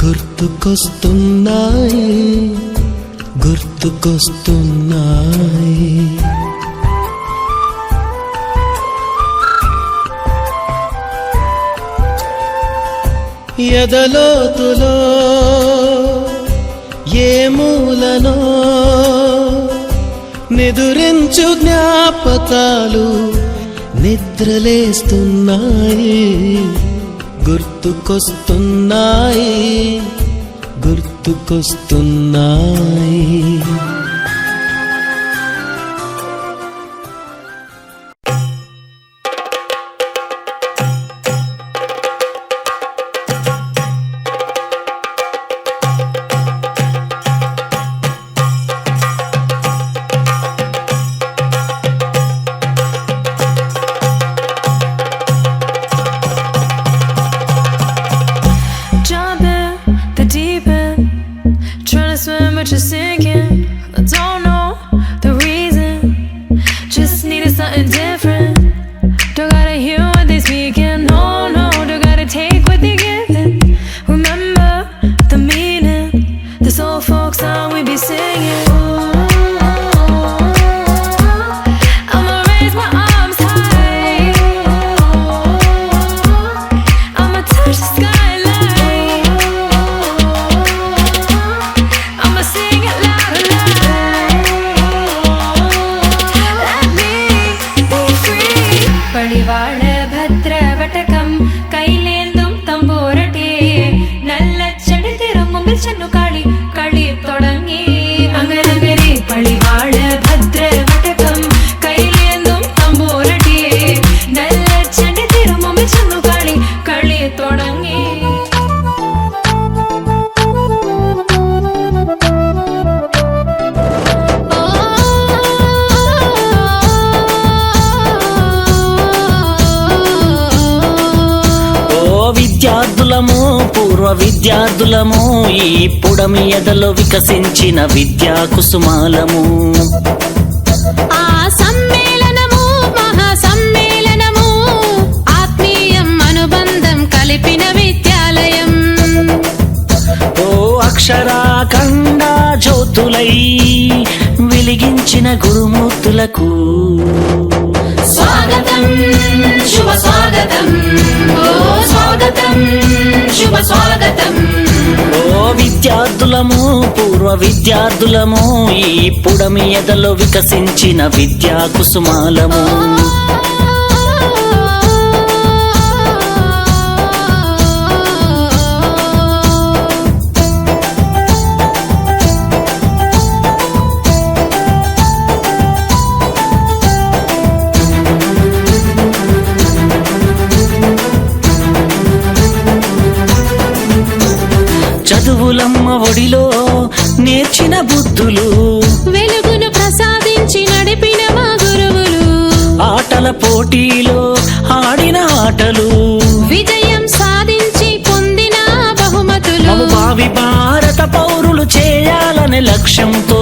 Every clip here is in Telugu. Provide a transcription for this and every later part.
గుర్తుకొస్తున్నాయి గుర్తుకొస్తున్నాయి. ఎదలోతులో ఏ మూలనో నిదురించు జ్ఞాపకాలు నిద్రలేస్తున్నాయి గుర్తుకొస్తున్నాయి గుర్తుకొస్తున్నాయి. Just sinking, I don't know the reason. Just needed something different. Don't gotta hear what they speaking. No, no, don't gotta take what they giving. Remember the meaning. This old folk song we be singing. I'ma raise my arms high. I'ma touch the sky. పూర్వ విద్యార్థులము ఈ పుడమి ఎదలో వికసించిన విద్యా కుసుమాలము. ఆ సమ్మేళనము మహా సమ్మేళనము ఆత్మీయం అనుబంధం కలిపిన విద్యాలయం. ఓ అక్షరాఖండ జ్యోతులై వెలిగించిన గురుమూర్తులకు స్వాగతం శుభ స్వాగతం. ఓ స్వాగతం శుభ స్వాగతం. ఓ విద్యార్థులము పూర్వ విద్యార్థులము ఈ పుడమి ఎదలో వికసించిన విద్యా కుసుమాలము. చదువులమ్మ ఒడిలో నేర్చిన బుద్ధులు వెలుగును ప్రసాదించి నడిపిన మా గురువులు. ఆటల పోటీలో ఆడిన ఆటలు విజయం సాధించి పొందిన బహుమతులు. భావి భారత పౌరులు చేయాలనే లక్ష్యంతో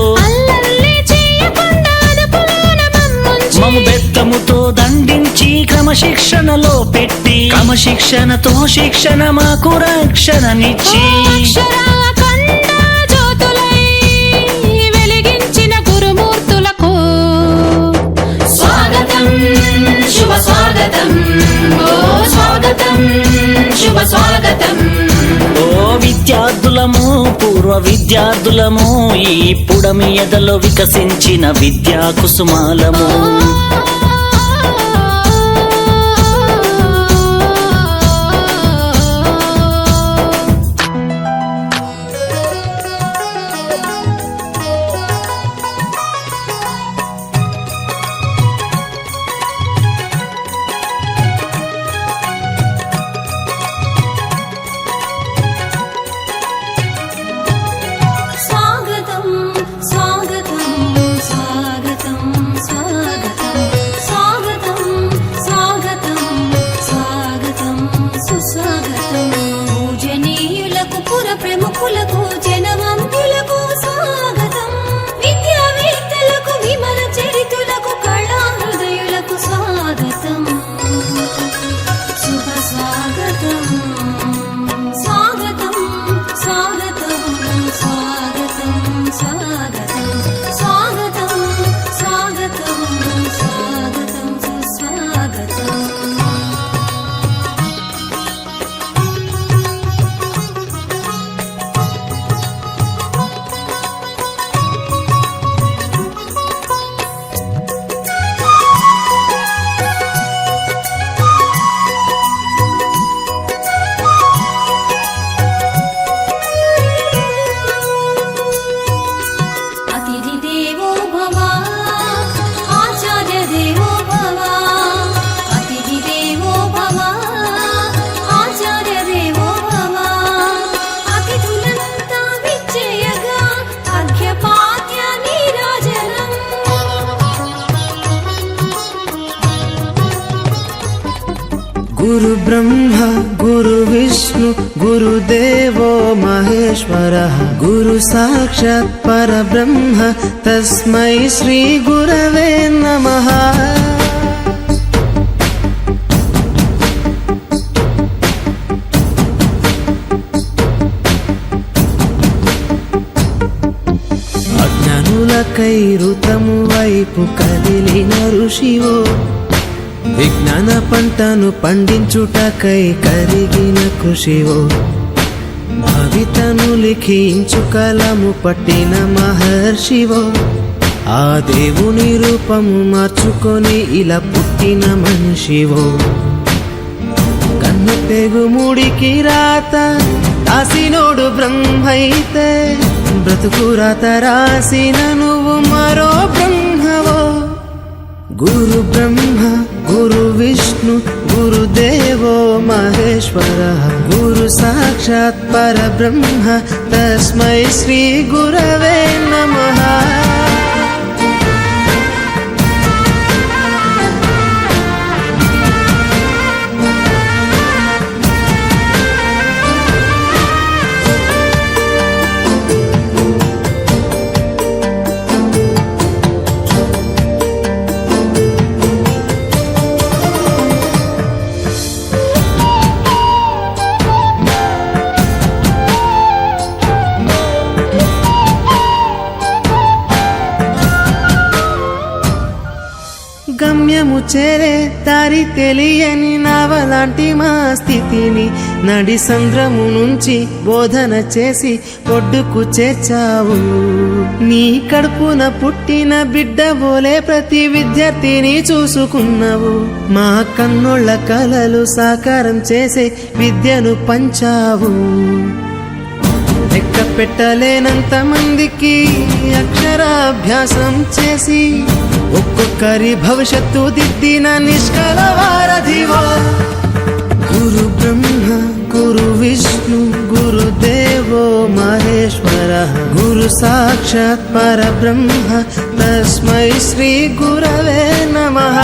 మము బెత్తముతో దండించి క్రమశిక్షణలో పెట్టి క్రమశిక్షణతో శిక్షణ మాకు రక్షణనిచ్చి వెలిగించిన గురుమూర్తులకు స్వాగతం శుభ స్వాగతం. ఓ స్వాగతం శుభ స్వాగతం. ఓ విద్యార్థులము పూర్వ విద్యార్థులము ఈ పుడమి ఎదలో వికసించిన విద్యా కుసుమాలము. స్వాగతం బ్రహ్మ గురు విష్ణు గురుదేవో మహేశ్వర గురు సాక్షాత్ పరబ్రహ్మ తస్మై శ్రీ గురవే నమః. అజ్ఞానులకై ఋతము వైపు కదిలిన ఋషివో విజ్ఞాన పంటను పండించుటకై కరిగిన కృషివో భవితను లిఖించు కలము పట్టిన మహర్షివో ఆ దేవుని రూపము మార్చుకొని ఇలా పుట్టిన మనిషివో కన్ను తెగుముడికి రాత రాసినోడు బ్రహ్మైతే బ్రతుకు రాత రాసిన నువ్వు మరో బ్రహ్మవో. గురు బ్రహ్మ గురు విష్ణు గురుదేవో మహేశ్వర గురు సాక్షాత్ పరబ్రహ్మ తస్మై శ్రీ గురవే నమః. గమ్యము చేరే దారి తెలియని నావలాంటి మా స్థితిని నడి సంద్రము నుంచి బోధన చేసి ఒడ్డుకు చేర్చావు. నీ కడుపున పుట్టిన బిడ్డ బోలే ప్రతి విద్యార్థిని చూసుకున్నావు. మా కన్నుళ్ళ కలలు సాకారం చేసే విద్యను పంచావు. లెక్క పెట్టలేనంత మందికి అక్షరాభ్యాసం చేసి ఒక్కొక్కరి భవిష్యత్తు దిద్దిన నిష్కల వారధివో. గురు బ్రహ్మ గురు విష్ణు గురుదేవో మహేశ్వర గురు సాక్షాత్ పరబ్రహ్మ తస్మై శ్రీ గురవే నమః.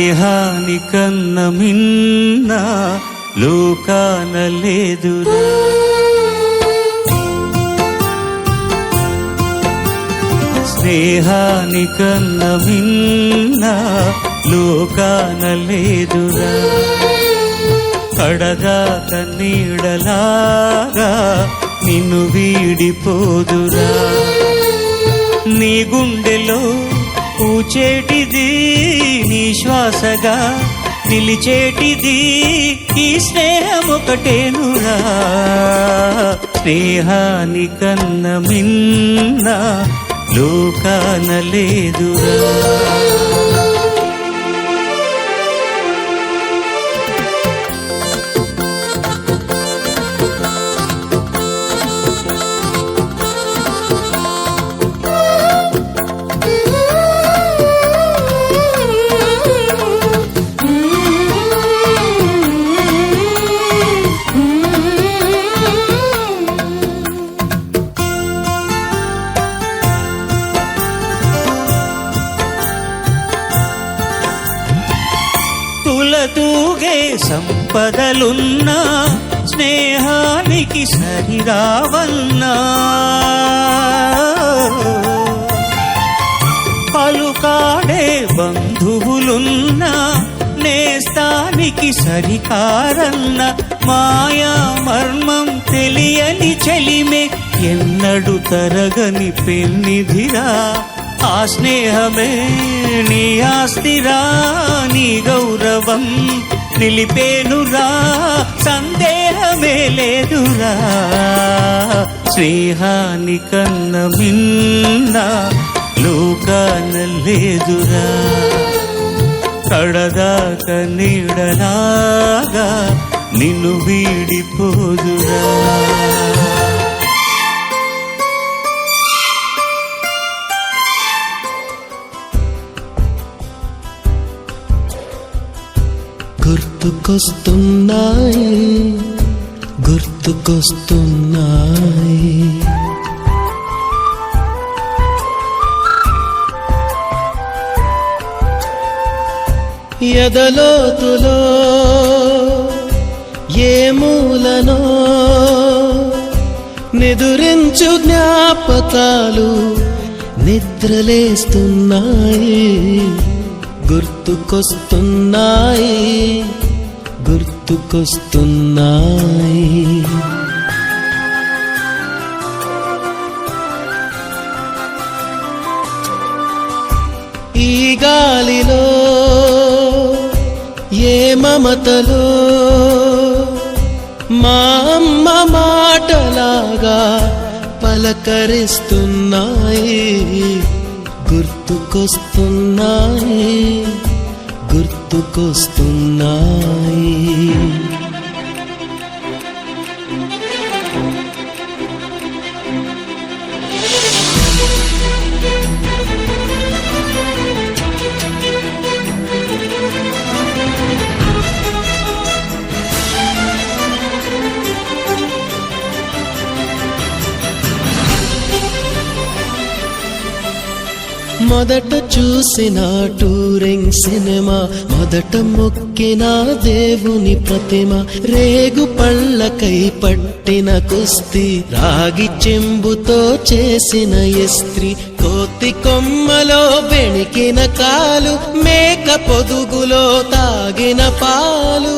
స్నేహానికన్న మిన్న లోకాన లేదురా. స్నేహానికన్న మిన్న లోకాన లేదురా. కడదాక నీడలాగా నిన్ను వీడిపోదురా. నీ గుండెలో పూచేటిది నీ శ్వాసగా నిలిచేటిది ఈ స్నేహం ఒకటేనురా. స్నేహానికన్న మిన్న లోకాన లేదురా. సంపదలున్నా స్నేహానికి సరిరావన్నా, పలుకాడే బంధువులున్నా నేస్తానికి సరికారన్న, మాయా మర్మం తెలియని చెలిమే ఎన్నడు తరగని పెన్నిధిరా. ఆ స్నేహమే నీ ఆస్తిరా, నీ గౌరవం నిలిపేనురా, సందేహమే లేదురా. స్నేహానికన్న మిన్న లోకాన లేదురా. కడదాక నీడలాగా నిన్ను వీడిపోదురా. గుర్తుకొస్తున్నాయి గుర్తుకొస్తున్నాయి ఎదలోతులో ఏ మూలనో నిదురించు జ్ఞాపకాలు నిద్రలేస్తున్నాయి. గుర్తుకొస్తున్నాయి గుర్తుకొస్తున్నాయి. ఈ గాలిలో ఏ మమతలో మా అమ్మ మాటలాగా పలకరిస్తున్నాయి. గుర్తుకొస్తున్నాయి గుర్తుకొస్తున్నాయి. మొదట చూసిన టూరింగ్ సినిమా, మొదట మొక్కిన దేవుని ప్రతిమ, రేగు పళ్ళకై పట్టిన కుస్తీ, రాగి చెంబుతో చేసిన ఇస్త్రీ, కోతి కొమ్మలో బెణికిన కాలు, మేక పొదుగులో తాగిన పాలు,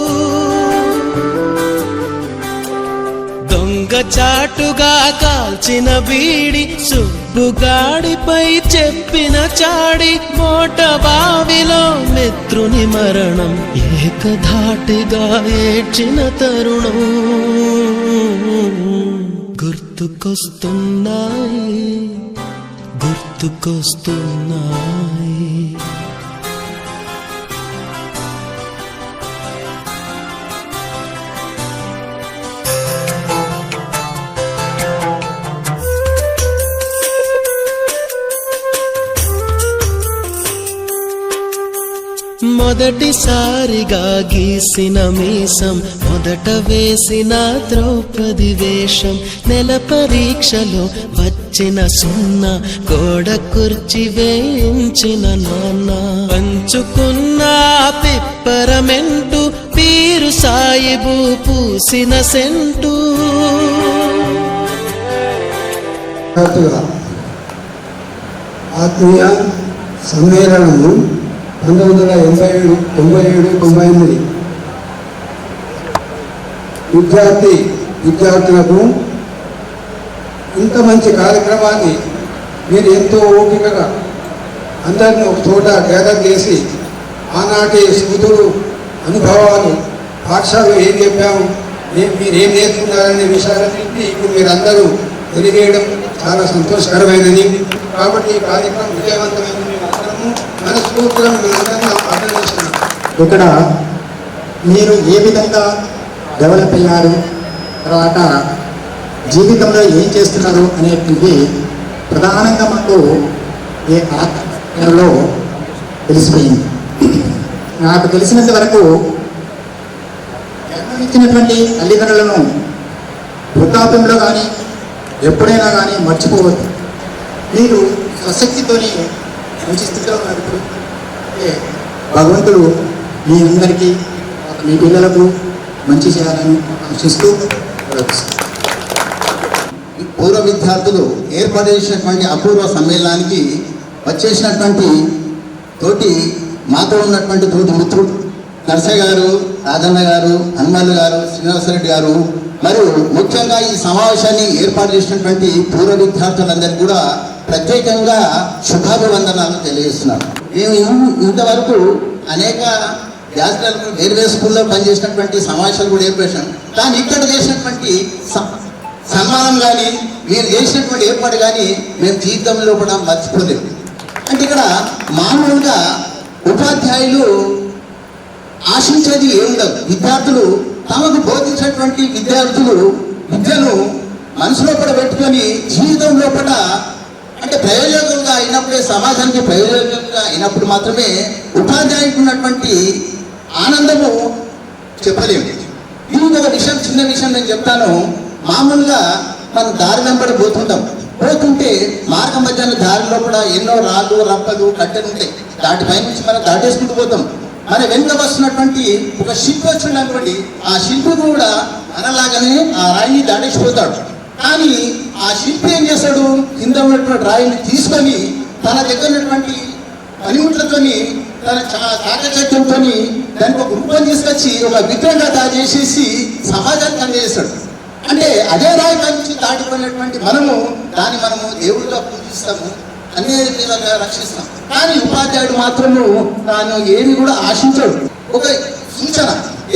దొంగ చాటుగా కాల్చిన బీడి, సుబ్బుగాడిపై చెప్పిన చాడి, మోట బావిలో మిత్రుని మరణం, ఏకధాటిగా ఏడ్చిన తరుణం. గుర్తుకొస్తున్నాయి గుర్తుకొస్తున్నాయి. మొదటిసారిగా గీసిన మీసం, మొదట వేసిన ద్రౌపది వేషం, నెల పరీక్షలో వచ్చిన సున్నా, గోడ కుర్చీ వేయించిన నాన్న, పంచుకున్న పిప్పరమెంటు, పీరు సాయిబు పూసిన సెంటు. ఆత్మీయ సమ్మేళనము 1987-98 విద్యార్థులకు ఇంత మంచి కార్యక్రమాన్ని మీరు ఎంతో ఓపికగా అందరినీ ఒక చోట గ్యాదర్ చేసి ఆనాటి స్మృతులు, అనుభవాలు, పాఠశాలలో ఏం చెప్పాము, మీరేం నేర్చుకున్నారనే విషయాలన్నింటినీ ఇప్పుడు మీరందరూ తెలియజేయడం చాలా సంతోషకరమైనది. కాబట్టి ఈ కార్యక్రమం విజయవంతమైన అందరము మనస్ఫూర్తిగా అభినందిస్తున్నాం. ఇక్కడ మీరు ఏ విధంగా డెవలప్ అయ్యారు, తర్వాత జీవితంలో ఏం చేస్తున్నారు అనేటివి ప్రధానంగా మాకు ఈ ఆత్మలో తెలిసిపోయింది. నాకు తెలిసినంత వరకు జన్మనిచ్చినటువంటి తల్లిదండ్రులను వృద్ధాప్యంలో కానీ ఎప్పుడైనా కానీ మర్చిపోవద్దు. మీరు స్వశక్తితోని మంచి స్థితిలో ఉన్నప్పుడు భగవంతుడు మీ అందరికీ, మీ పిల్లలకు, మంచి చేయాలని ఆశిస్తూ పూర్వ విద్యార్థులు ఏర్పాటు చేసినటువంటి అపూర్వ సమ్మేళనానికి వచ్చేసినటువంటి మాతో ఉన్నటువంటి తోటి మిత్రుడు నర్సయ్య గారు, రాజన్న గారు, హనుమల్ గారు, శ్రీనివాసరెడ్డి గారు, మరియు ముఖ్యంగా ఈ సమావేశాన్ని ఏర్పాటు చేసినటువంటి పూర్వ విద్యార్థులందరికీ కూడా ప్రత్యేకంగా శుభాభివందనాలు తెలియజేస్తున్నారు. మేము ఇంతవరకు అనేక జాతరలకు వేరు స్కూల్లో పనిచేసినటువంటి సమావేశాలు కూడా ఏర్పరిచాం. కానీ ఇక్కడ చేసినటువంటి సన్మానం కానీ మీరు చేసినటువంటి ఏర్పాటు కానీ మేము జీవితంలో కూడా మర్చిపోలేము. అంటే ఇక్కడ మామూలుగా ఉపాధ్యాయులు ఆశించేది ఏముండదు. విద్యార్థులు తమకు బోధించినటువంటి విద్యను మనసులో కూడా పెట్టుకొని జీవితంలో కూడా అంటే ప్రయోజనంగా అయినప్పుడే, సమాజానికి ప్రయోజనంగా అయినప్పుడు మాత్రమే ఉపాధ్యాయునికి ఉన్నటువంటి ఆనందము చెప్పలేము. దీనికి ఒక విషయం, చిన్న విషయం నేను చెప్తాను. మామూలుగా మనం దారి వెంబడి పోతుంటే మార్గ మధ్యాహ్న దారిలో కూడా ఎన్నో రాళ్ళు, రప్పలు, కట్టెలు ఉంటాయి. దాటిపై నుంచి మనం దాటేసుకుంటూ పోతాం. మన వెనుక వస్తున్నటువంటి ఒక శిల్పి వచ్చిందనుకోండి, ఆ శిల్పి కూడా మనలాగానే ఆ రాయిని దాటేసిపోతాడు. కానీ ఆ శిల్పి ఏం చేస్తాడు, కింద ఉన్నటువంటి రాయిని తీసుకొని తన దగ్గర ఉన్నటువంటి పనిముట్లతోని, తన చాకచక్యంతో దానికి ఒక రూపం తీసుకొచ్చి ఒక విగ్రహంగా తయారు చేసేసి సమాజానికి అందజేస్తాడు. అంటే అదే రాయి నుంచి దాటిపోయినటువంటి మనము దేవుడిగా పూజిస్తాము, అన్ని విధాలుగా రక్షిస్తాం. కానీ ఉపాధ్యాయుడు మాత్రము తాను ఏమి కూడా ఆశించాడు. ఒక సూచన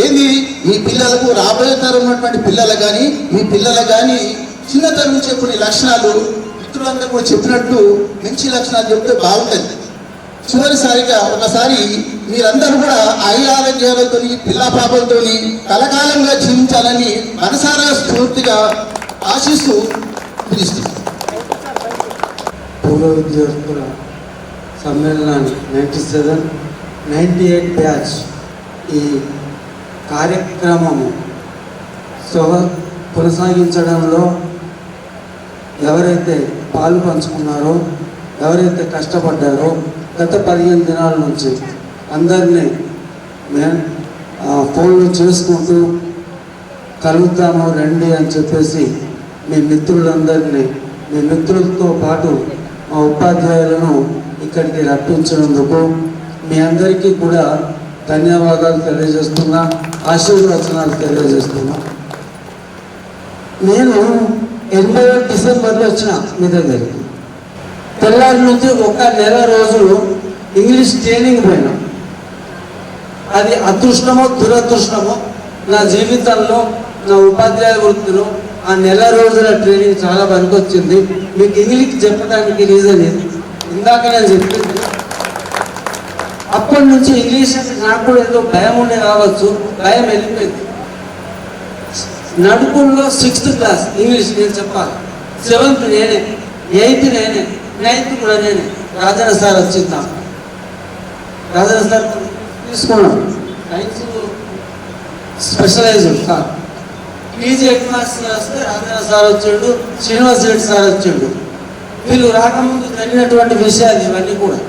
ఏంది, మీ పిల్లలకు రాబోయే తరం ఉన్నటువంటి పిల్లలకు కానీ మీ పిల్లలకు కానీ చిన్నతరం నుంచి కొన్ని లక్షణాలు మిత్రులందరూ కూడా చెప్పినట్టు మంచి లక్షణాలు చెప్తే బాగుంటుంది. చివరిసారిగా ఒకసారి మీరందరూ కూడా ఆయురారోగ్యాలతో పిల్ల పాపలతో కలకాలంగా జీవించాలని మనసారా స్ఫూర్తిగా ఆశిస్తూ పిలుస్తున్నాం. పూర్వ విద్యార్థుల సమ్మేళనాన్ని 97, 98 బ్యాచ్ ఈ కార్యక్రమము కొనసాగించడంలో ఎవరైతే పాలు పంచుకున్నారో, ఎవరైతే కష్టపడ్డారో గత 15 దినాల నుంచి అందరినీ మేము ఫోన్లు చేసుకుంటూ కలుగుతాము రండి అని చెప్పేసి మీ మిత్రులందరినీ, మీ మిత్రులతో పాటు మా ఉపాధ్యాయులను ఇక్కడికి రప్పించినందుకు మీ అందరికీ కూడా ధన్యవాదాలు తెలియజేస్తున్నా, ఆశీర్వచనాలు తెలియజేస్తున్నా. నేను 87 డిసెంబర్లో వచ్చిన మీ దగ్గరికి. తెల్లారి నుంచి ఒక నెల రోజులు ఇంగ్లీష్ ట్రైనింగ్ పోయినా. అది అదృష్టమో దురదృష్టమో నా జీవితంలో, నా ఉపాధ్యాయ వృత్తిలో ఆ నెల రోజుల ట్రైనింగ్ చాలా పనికొచ్చింది. మీకు ఇంగ్లీష్ చెప్పడానికి రీజన్ ఇది. ఇందాక నేను చెప్పింది, అప్పటి నుంచి ఇంగ్లీష్ అంటే నాకు కూడా ఏదో భయం ఉండే కావచ్చు, భయం వెళ్ళిపోయింది. నడుపుల్లో 6th క్లాస్ ఇంగ్లీష్ నేను చెప్పాలి, 7th నేనే, 8th నేనే, 9th కూడా నేనే. రాజన్న సార్ వచ్చిందా, రాజన్న సార్ తీసుకున్నాను, science specialised sir. PG head master వస్తే రాజన్న సార్ వచ్చాడు, శ్రీనివాస్ రెడ్డి సార్ వచ్చాడు. వీళ్ళు రాకముందు జరిగినటువంటి విషయాలు ఇవన్నీ కూడా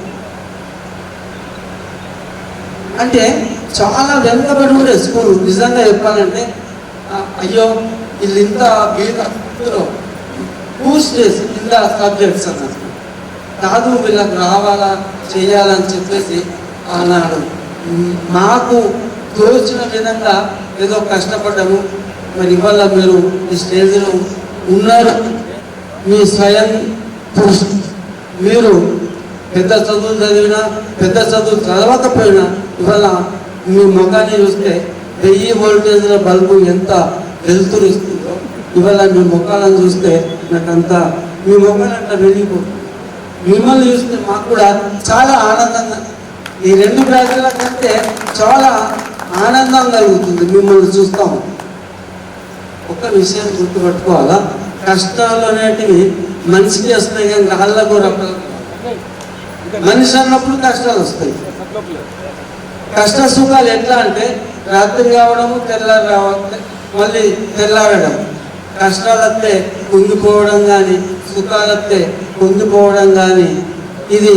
అంటే చాలా వెనుకబడి ఉండే స్కూల్. నిజంగా చెప్పాలంటే అయ్యో వీళ్ళు ఇంత పూస్ట్ చేసి ఇంత సబ్జెక్ట్స్ అన్నారు కాదు, వీళ్ళకి రావాలా చేయాలని చెప్పేసి అన్నాడు. మాకు తోచిన విధంగా ఏదో కష్టపడ్డాము. మరి ఇవాళ మీరు ఈ స్టేజ్లో ఉన్నారు. మీ స్వయం మీరు పెద్ద చదువులు చదివినా, పెద్ద చదువు చదవకపోయినా ఇవాళ మీ ముఖాన్ని చూస్తే 1000 వోల్టేజ్ల బల్బు ఎంత వెలుతురిస్తుందో ఇవాళ మీ ముఖాలను చూస్తే నాకంతా మీ ముఖాలు అంతా వెలిగిపోతుంది. మిమ్మల్ని చూస్తే మాకు కూడా చాలా ఆనందంగా, ఈ 2 బ్యాచ్ల కంటే చాలా ఆనందం కలుగుతుంది మిమ్మల్ని చూస్తాము. ఒక విషయం గుర్తుపెట్టుకోవాలా, కష్టాలు అనేటివి మనిషికి వస్తాయి కానీ రాళ్ళకు మనిషి అన్నప్పుడు కష్టాలు వస్తాయి. కష్ట సుఖాలు ఎట్లా అంటే రాత్రి కావడము, తెల్లారి రావాలి, మళ్ళీ తెల్లారడం. కష్టాలు వస్తే కుంగిపోవడం కానీ, సుఖాలు వస్తే కుంగిపోవడం కానీ, ఇది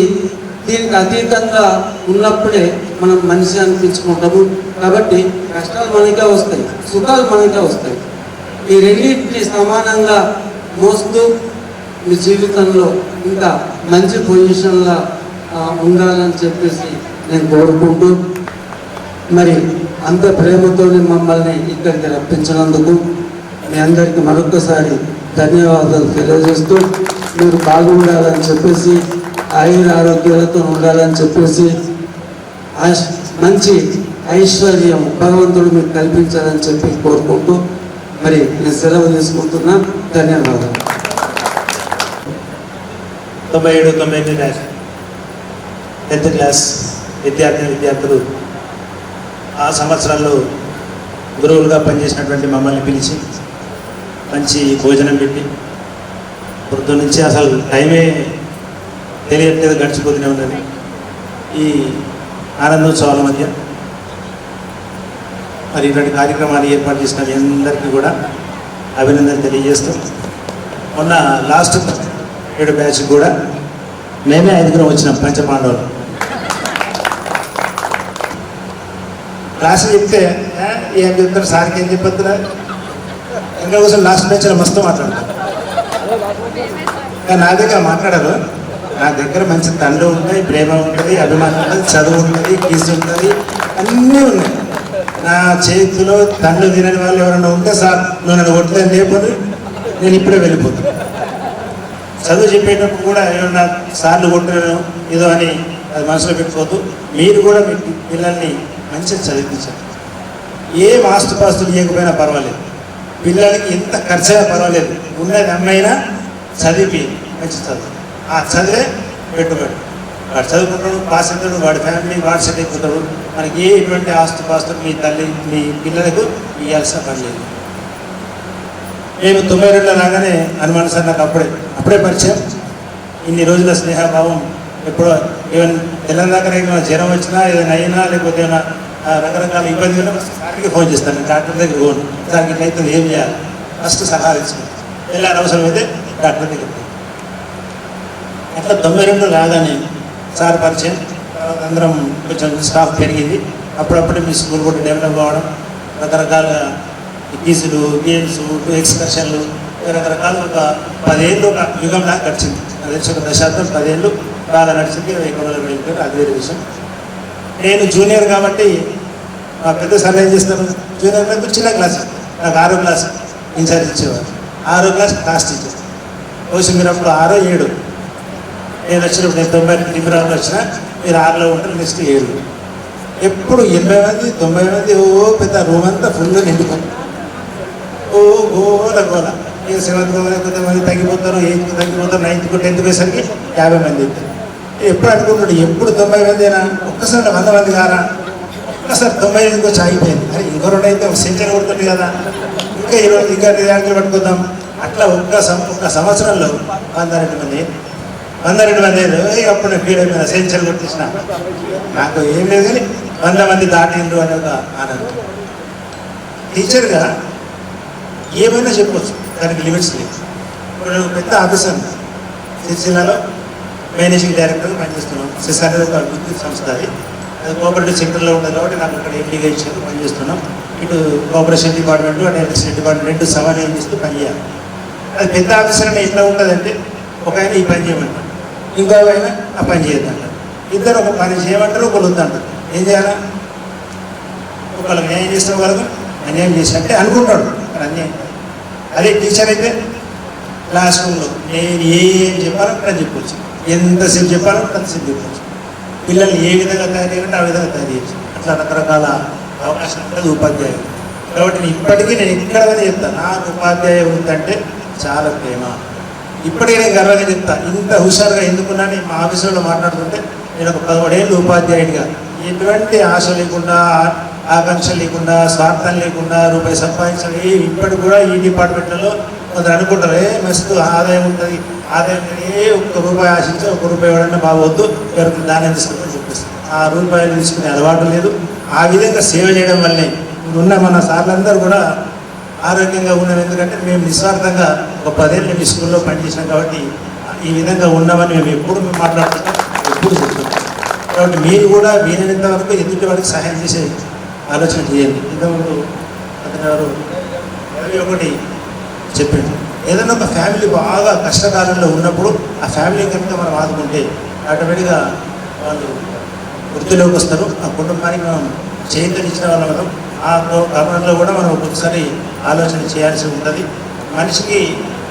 దీనికి అతీతంగా ఉన్నప్పుడే మనం మనిషి అనిపించుకుంటాము. కాబట్టి కష్టాలు మనకే వస్తాయి, సుఖాలు మనకే వస్తాయి. ఈ రెండింటిని సమానంగా మోస్తూ మీ జీవితంలో ఇంకా మంచి పొజిషన్లో ఉండాలని చెప్పేసి నేను కోరుకుంటూ, మరి అంత ప్రేమతో మమ్మల్ని ఇక్కడికి రప్పించినందుకు మీ అందరికీ మరొకసారి ధన్యవాదాలు తెలియజేస్తూ, మీరు బాగుండాలని చెప్పేసి, ఆయుర ఆరోగ్యాలతో ఉండాలని చెప్పేసి, మంచి ఐశ్వర్యం భగవంతుడు మీకు కల్పించాలని చెప్పి కోరుకుంటూ మరి నేను సెలవు తీసుకుంటున్నా. ధన్యవాదాలు. 97-98 బ్యాచ్ 10th క్లాస్ విద్యార్థులు ఆ సంవత్సరాల్లో గురువులుగా పనిచేసినటువంటి మమ్మల్ని పిలిచి మంచి భోజనం పెట్టి పొద్దు నుంచి అసలు టైమే తెలియట్లేదు, గడిచిపోతూనే ఉన్నది. ఈ ఆనందోత్సవాల మధ్య మరి ఇటువంటి కార్యక్రమాలు ఏర్పాటు చేసిన మీ అందరికీ కూడా అభినందన తెలియజేస్తూ, మొన్న లాస్ట్ 7 బ్యాచ్ కూడా మేమే 5 వచ్చినాం పంచపాండవులు. క్లాస్ చెప్తే ఏం చెప్తారు, సార్కి ఏం చెప్పొద్దురా, ఇంకా కోసం లాస్ట్ బ్యాచ్లో మస్తు మాట్లాడతారు. కానీ నా దగ్గర మాట్లాడరు. నా దగ్గర మంచి తండ్రి ఉంటుంది, ప్రేమ ఉంటుంది, అభిమానం ఉంటుంది, చదువు ఉంటుంది, కీసు ఉంటుంది, అన్నీ ఉన్నాయి. నా చేతిలో తండ్రి తినని వాళ్ళు ఎవరైనా ఉంటే సార్ నువ్వు నన్ను కొట్టలేదు లేకపోతే నేను ఇప్పుడే వెళ్ళిపోతాను. చదువు చెప్పేటప్పుడు కూడా ఏమన్నా సార్లు కొట్టాను ఏదో అని అది మనసులో పెట్టుకోవద్దు. మీరు కూడా మీ పిల్లల్ని మంచిగా చదివించాలి. ఏ ఆస్తుపాస్తులు ఇవ్వకపోయినా పర్వాలేదు, పిల్లలకి ఎంత ఖర్చు అయినా పర్వాలేదు, ఉన్నది అమ్మైనా చదివి మంచి చదువు. ఆ చదివే పెట్టుబడి. వాడు చదువుకుంటాడు, పాస్ అవుతాడు, వాడి ఫ్యామిలీ వాడు సెట్ అయిపోతాడు. మనకి ఎటువంటి ఆస్తుపాస్తులు మీ తల్లి మీ పిల్లలకు ఇవ్వాల్సిన పని లేదు. నేను 92లో రాగానే హనుమాన్ సార్ నాకు అప్పుడే పరిచయం. ఇన్ని రోజుల స్నేహభావం ఎప్పుడో ఈవెన్ తెలంగాణ ఏమైనా జ్వరం వచ్చినా ఏదైనా అయినా లేకపోతే ఏమైనా రకరకాల ఇబ్బంది ఉన్నా సార్కి ఫోన్ చేస్తాను. నేను డాక్టర్ దగ్గర పోను, సార్కి ఇట్లయితే ఏం చేయాలి ఫస్ట్ సలహా ఇచ్చుకుంటాను. వెళ్ళాలి అవసరమైతే డాక్టర్ దగ్గర. అట్లా 92 రాగానే సార్ పరిచయం. తర్వాత అందరం కొంచెం స్టాఫ్ పెరిగింది. అప్పుడప్పుడే మీ స్కూల్ కూడా డెవలప్ అవ్వడం, రకరకాల క్విజులు, గేమ్స్, ఎక్స్కర్షన్లు, రకరకాల ఒక 10 ఏళ్ళు ఒక యుగంలా గడిచింది. అది ఒక దశాబ్దం 10 ఏళ్ళు బాగా నడిచింది. ఎక్కడ వెళ్ళిపోయారు అది వేరే విషయం. నేను జూనియర్ కాబట్టి మా పెద్ద సార్ ఏం చేస్తారు, జూనియర్ నాకు చిన్న క్లాస్, నాకు 6వ క్లాస్ ఇన్ఛార్జ్ ఇచ్చేవారు. 6వ క్లాస్ క్లాస్ టీచర్. బహుశా మీరు అప్పుడు 6, 7 నేను వచ్చినప్పుడు నేను 90 నిమిరాలు వచ్చిన, మీరు 6లో ఉంటారు, నెక్స్ట్ 7. ఎప్పుడు 80 మంది 90 మంది ఓ పెద్ద రూమ్ అంతా ఫుల్ నిండుకుంది. ఓ గోల గోల. ఇక 7th కొంతమంది తగ్గిపోతారు, 8th తగ్గిపోతారు, 9th 10th పోయేసరికి 50 మంది అవుతారు. ఎప్పుడు అనుకుంటాడు ఎప్పుడు 90 మంది అయినా ఒక్కసారి 100 మంది కారా, ఒక్కసారి 90 వచ్చి ఆగిపోయింది. అని ఇంకో 2 అయితే సెంచరీ కొడుతుంది కదా, ఇంకా 20 ఇంకా 2 ర్యాంకులు పట్టుకుందాం. అట్లా ఒక్క సంవత్సరంలో 102 మంది 102 మంది అప్పుడు నేను ఫీల్ అయిపోయినా, సెంచరీ కొట్టించిన. నాకు ఏం లేదు కానీ 100 మంది దాటిండ్రు అనే ఒక ఆనందం. టీచర్గా ఏమైనా చెప్పవచ్చు, దానికి లిమిట్స్ లేవు. ఇప్పుడు పెద్ద ఆఫీసర్ సిరిసిల్లలో మేనేజింగ్ డైరెక్టర్గా పనిచేస్తున్నాం. సిసార్ ఒక విద్యుత్ సంస్థ, అది కోఆపరేటివ్ సెక్టర్లో ఉంటుంది కాబట్టి నాకు ఇక్కడ ఎంపీగా ఇచ్చేది పనిచేస్తున్నాం. ఇటు కోఆపరేషన్ డిపార్ట్మెంట్ అటు ఎలక్ట్రిసిటీ డిపార్ట్మెంట్ 2 సమన్వయం చేస్తూ పనిచేయాలి. అది పెద్ద ఆఫీసర్ అంటే ఎట్లా ఉంటుందంటే, ఒక ఆయన ఈ పని చేయమంటారు, ఇంకో ఆయన ఆ పని చేయొద్దంటారు. ఇద్దరు ఒక పని చేయమంటారు, ఒకళ్ళు వద్దంటారు. ఏం చేయాలా? ఒకళ్ళు న్యాయం చేసిన వాళ్ళకు అన్యాయం చేసినట్టే అనుకుంటాడు, కానీ అన్యాయం. అదే టీచర్ అయితే క్లాస్ రూమ్లో నేను ఏం చెప్పాలంటే అని చెప్పవచ్చు, ఎంతసేపు చెప్పాలంటే అంతసేపు చెప్పవచ్చు. పిల్లల్ని ఏ విధంగా తయారు చేయాలంటే ఆ విధంగా తయారు చేయొచ్చు. అట్లా రకరకాల అవకాశం ఉంటుంది ఉపాధ్యాయులు. కాబట్టి ఇప్పటికీ నేను ఎక్కడైనా చెప్తాను, నాకు ఉపాధ్యాయ వృత్తి అంటే చాలా ప్రేమ. ఇప్పటికీ నేను గర్వంగా చెప్తాను. ఇంత హుషారుగా ఎందుకున్నా నేను మా ఆఫీసులో మాట్లాడుతుంటే, నేను ఒక 13 ఏళ్ళు ఉపాధ్యాయుడిగా ఎటువంటి ఆశ లేకుండా, ఆకాంక్ష లేకుండా, స్వార్థం లేకుండా రూపాయి సంపాదించాలి. ఇప్పటికి కూడా ఈ డిపార్ట్మెంట్లలో కొందరు అనుకుంటారు, మస్తు ఆదాయం ఉంటుంది, ఆదాయం ఒక్క రూపాయి ఆశించి 1 రూపాయి ఇవ్వడానికి బాగవద్దు, ఎవరికి దానం తీసుకుంటే చూపిస్తుంది. ఆ రూపాయలు తీసుకునే అలవాటు లేదు. ఆ విధంగా సేవ చేయడం వల్లే ఉన్న మన సార్లందరూ కూడా ఆరోగ్యంగా ఉన్నాం. ఎందుకంటే మేము నిస్వార్థంగా ఒక 10 ఏళ్ళు మీ స్కూల్లో పనిచేసినాం కాబట్టి ఈ విధంగా ఉన్నామని మేము ఎప్పుడు మాట్లాడుతున్నాం. ఎప్పుడు చెప్తాను. కాబట్టి మీరు కూడా వీలైనంత వరకు ఎదుటి వారికి సహాయం చేసే ఆలోచన చేయండి. ఇంతకుముందు అతను ఎవరు 21 చెప్పాడు, ఏదైనా ఒక ఫ్యామిలీ బాగా కష్టకాలంలో ఉన్నప్పుడు ఆ ఫ్యామిలీ కనుక మనం ఆదుకుంటే ఆటోమేటిక్గా వాళ్ళు వృత్తిలోకి వస్తారు. ఆ కుటుంబానికి మనం చైతన్యించిన వాళ్ళ మనం ఆ గమనంలో కూడా మనం ఒక్కొక్కసారి ఆలోచన చేయాల్సి ఉంటుంది. మనిషికి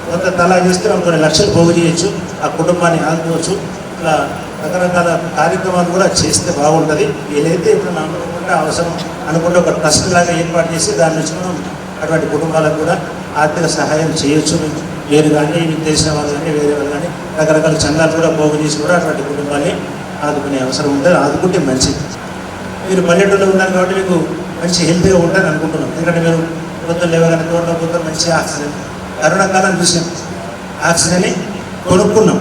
కొంత తలా చేస్తే మనం కొన్ని లక్షలు పోగు చేయొచ్చు, ఆ కుటుంబాన్ని ఆదుకోవచ్చు. ఇట్లా రకరకాల కార్యక్రమాలు కూడా చేస్తే బాగుంటుంది. వీలైతే ఇప్పుడు అనుకుంటే అవసరం అనుకుంటే ఒక ట్రస్ట్ లాగా ఏర్పాటు చేసి దాని నుంచి మనం అటువంటి కుటుంబాలకు కూడా ఆర్థిక సహాయం చేయొచ్చు. వేరు కానీ మీకు తెలిసిన వాళ్ళు కానీ వేరే వాళ్ళు కానీ రకరకాల చందాలు కూడా పోగు చేసి కూడా అటువంటి కుటుంబాన్ని ఆదుకునే అవసరం ఉంటుంది. ఆదుకుంటే మంచిది. మీరు పల్లెటూరులో ఉన్నారు కాబట్టి మీకు మంచి హెల్తీగా ఉంటారని అనుకుంటున్నాం. ఎందుకంటే మీరు పొద్దున్న లేవగానే తోటలో పోతే మంచి ఆక్సిజన్, కరోనా కాలం చూసాం, ఆక్సిజన్ని కొనుక్కున్నాం.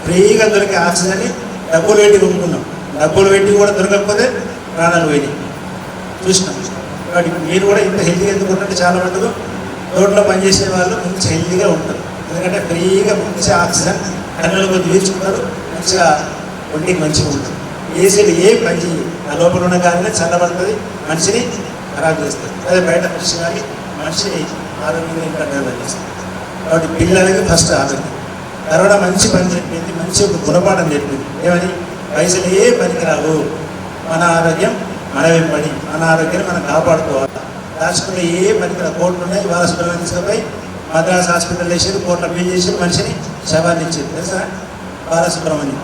ఫ్రీగా దొరికే ఆక్సిజన్ని డబ్బులు పెట్టి కొనుక్కున్నాం. డబ్బులు పెట్టి కూడా దొరకకపోతే ప్రాణాలు పోయినాయి చూసినాం. కాబట్టి మీరు కూడా ఇంత హెల్తీగా ఎందుకు ఉంటే చాలా మటుకు తోటలో పనిచేసే వాళ్ళు మంచి హెల్తీగా ఉంటారు. ఎందుకంటే ఫ్రీగా మంచి ఆక్సిజన్ కన్నులు కొద్ది పీల్చుకుంటారు, మంచిగా ఒంటికి మంచిగా ఉంటుంది. ఏసీలు ఏ పని చేయాలి, ఆ లోపల ఉన్న గాలినే చల్లబడుతుంది, మనిషిని ఖరాబ్ చేస్తుంది. అదే బయట మనిషి కానీ మనిషిని ఆరోగ్యంగా ఇంకా డెవలప్ చేస్తుంది. కాబట్టి పిల్లలకి ఫస్ట్ ఆరోగ్యం. కరోనా మంచి పని చెప్పింది, మంచి ఒక గుణపాఠం చెప్పింది. ఏమని? పైసలు ఏ పనికి రావు, మన ఆరోగ్యం మనమే పని, మన ఆరోగ్యాన్ని మనం కాపాడుకోవాలి. దాచుకునే ఏ పనికి రా. కోట్లు ఉన్నాయి, వాళ్ళ హాస్పిటల్ తీసుకుపోయి మద్రాస్ హాస్పిటల్ వేసేది, కోట్ల బిల్ చేసి మనిషిని శవాన్ని ఇచ్చేది తెలుసా? బాలసుబ్రహ్మణ్యం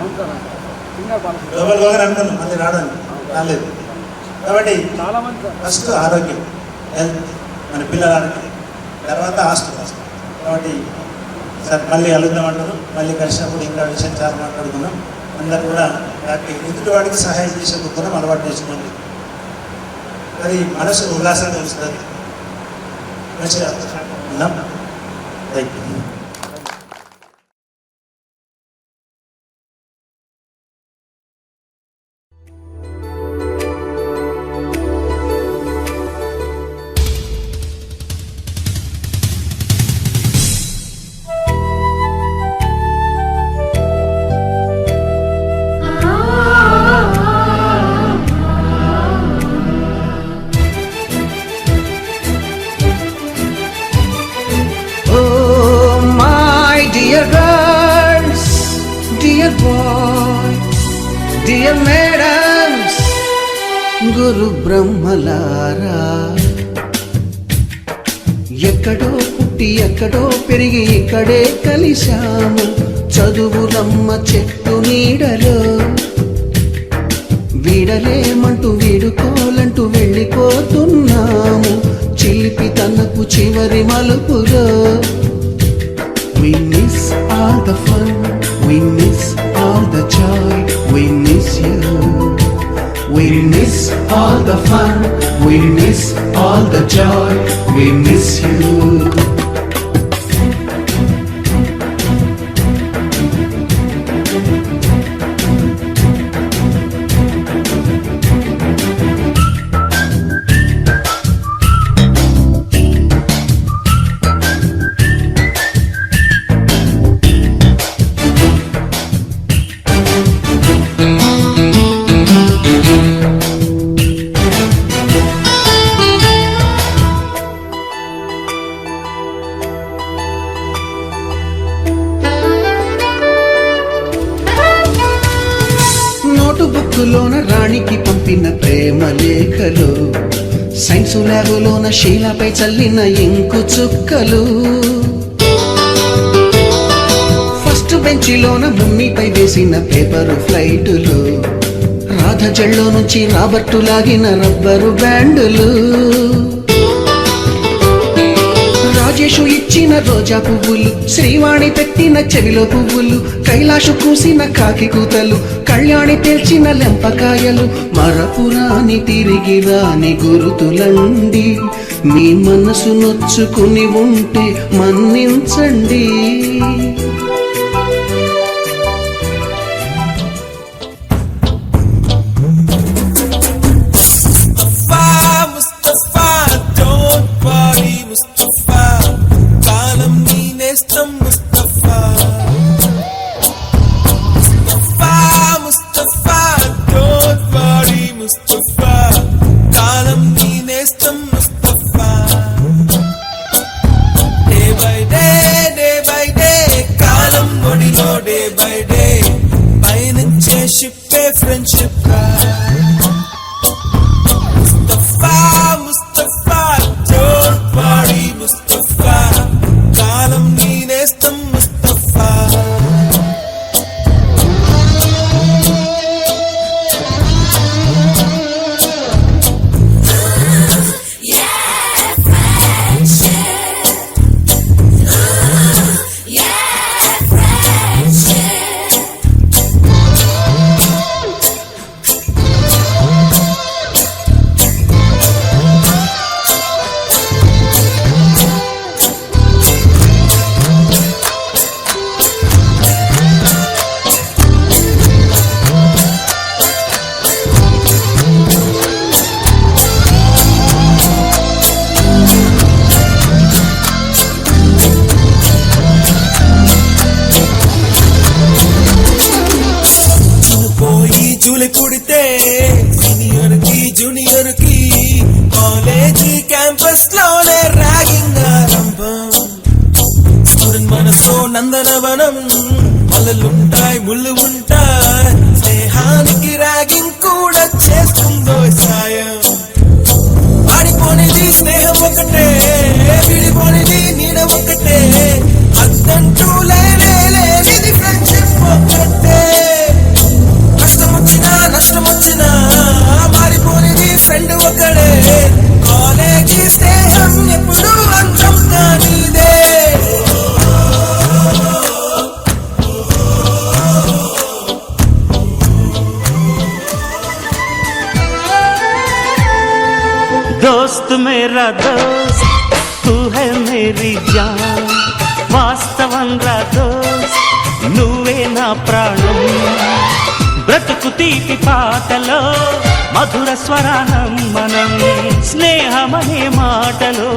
గ్లోబల్ గోగానే అనుకున్నాం, మళ్ళీ రావడానికి రాలేదు. కాబట్టి ఫస్ట్ ఆరోగ్యం, హెల్త్, మన పిల్లల ఆరోగ్యం, తర్వాత హాస్పిటల్. కాబట్టి సార్ మళ్ళీ కలుద్దామంటారు. మళ్ళీ కలిసినప్పుడు ఇంకా విషయం చాలా మాట్లాడుకున్నాం. అందరూ కూడా హ్యాపీ. ఎదుటి వాడికి సహాయం చేసే గుణం అలవాటు చేసుకోండి. అది మనసు ఉల్లాసంగా వస్తుంది. మంచిగా ఉన్నాం. Thank you. Dear girls, dear boys, dear madams, గురు బ్రహ్మలారా, ఎక్కడో పుట్టి ఎక్కడో పెరిగి ఇక్కడే కలిశాము. చదువులమ్మ చెట్టు నీడలో వీడలేమంటూ వీడుకోలంటూ వెళ్ళిపోతున్నాము. చిలిపి తనకు చివరి మలుపులో we miss all the fun, we miss all the joy, we miss you. We miss all the fun, we miss all the joy, we miss you. బుక్కులోన రాణికి పంపిన ప్రేమ లేఖలు, సైన్సు ల్యాబులోన శీలపై చల్లిన ఇంకు చుక్కలు, ఫస్ట్ బెంచిలోన మున్నిపై వేసిన పేపరు ఫ్లైటులు, రాధ జల్లో నుంచి రాబర్టు లాగిన రబ్బరు బ్యాండులు, రాజేషు ఇచ్చిన రోజా పువ్వులు, శ్రీవాణి పెట్టిన చెవిలో పువ్వులు, కైలాషు కూసిన కాకి కూతలు, కళ్యాణి తెల్చిన లెంపకాయలు, మరపురాని తిరిగి రాని గురుతులండి. మీ మనసు నొచ్చుకుని ఉంటే మన్నించండి. Mustafa, ప్రాణం మలలుంటాయి ముళ్ళు ఉంటాయి స్నేహానికి ర్యాగింగ్ కూడా చేస్తుందో సాయం ఆడిపోనిది స్నేహం ఒకటే విడిపోనిది నీడ ఒకటే అద్దంటూ లేనిది ఫ్రెండ్షిప్ ఒకటే నష్టం వచ్చినా మారిపోనిది ఫ్రెండ్ ఒకడే కాలేజీ స్నేహం ఎప్పుడు అంతం కానిదే दोस्त मेरा दोस्त तू है मेरी जान వాస్తవం రా దోస్త్ నువ్వే నా ప్రాణం బ్రతుకు తీపి పాటలో మధుర స్వరానం మనం స్నేహమనే మాటలో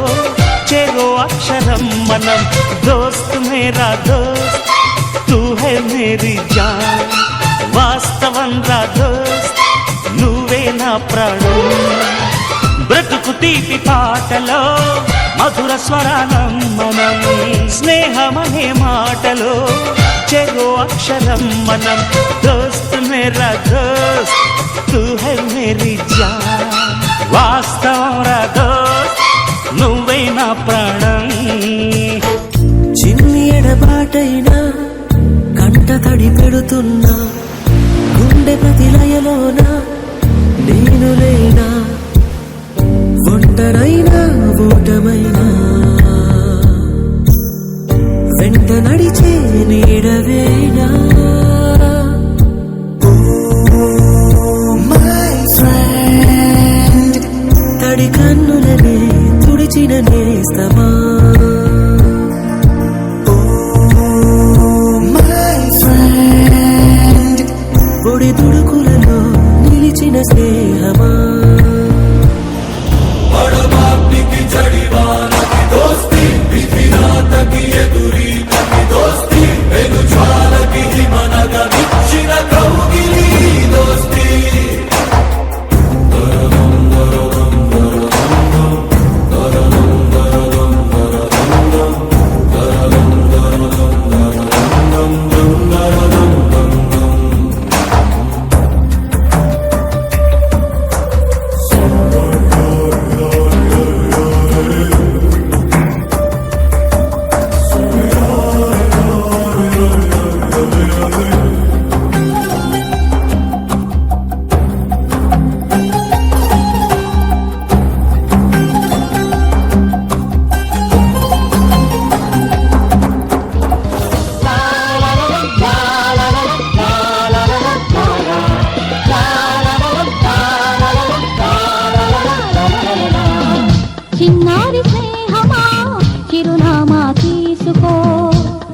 చెరో అక్షరం మనం దోస్త్ మేరా దోస్త్ తూ హై మేరీ జాన్ వాస్తవం రా దోస్త్ నువ్వే నా ప్రాణం బ్రతుకు తీపి పాటలో మధుర స్వరానం మనం స్నేహమనే మాటలో చెరో అక్షరం మనం దోస్త్ మేరా దోస్త్ తూ హై మేరీ జాన్ వాస్తవం రా దోస్త్ నువ్వే నా ప్రాణం చిన్ని ఎడబాటైనా కంట తడి పెడుతున్నా గుండె ప్రతి లయలోన నేను లేనా ఒంటరైనా ఓటమైనా వెంట నడిచే నీడవేనా మై ఫ్రెండ్ తడి కన్నులనే తుడిచిన నేస్తమా మై ఫ్రెండ్ పొడి తుడుకులలో నిలిచిన స్నేహమా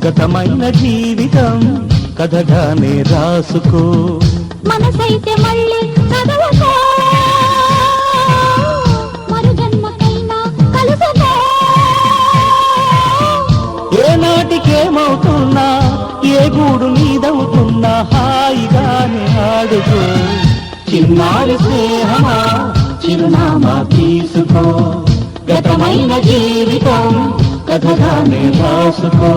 గతమైన జీవితం కథగానే రాసుకో మనసైతే మళ్ళీ చదవకో మరు జన్మకైనా కలుసుకో ఏ నాటికేమవుతున్నా ఏ గూడు నీదవుతున్నా హాయిగానే ఆడుకో చిన్నారి స్నేహమా చిరునామా తీసుకో గతమైన జీవితం కథగానే రాసుకో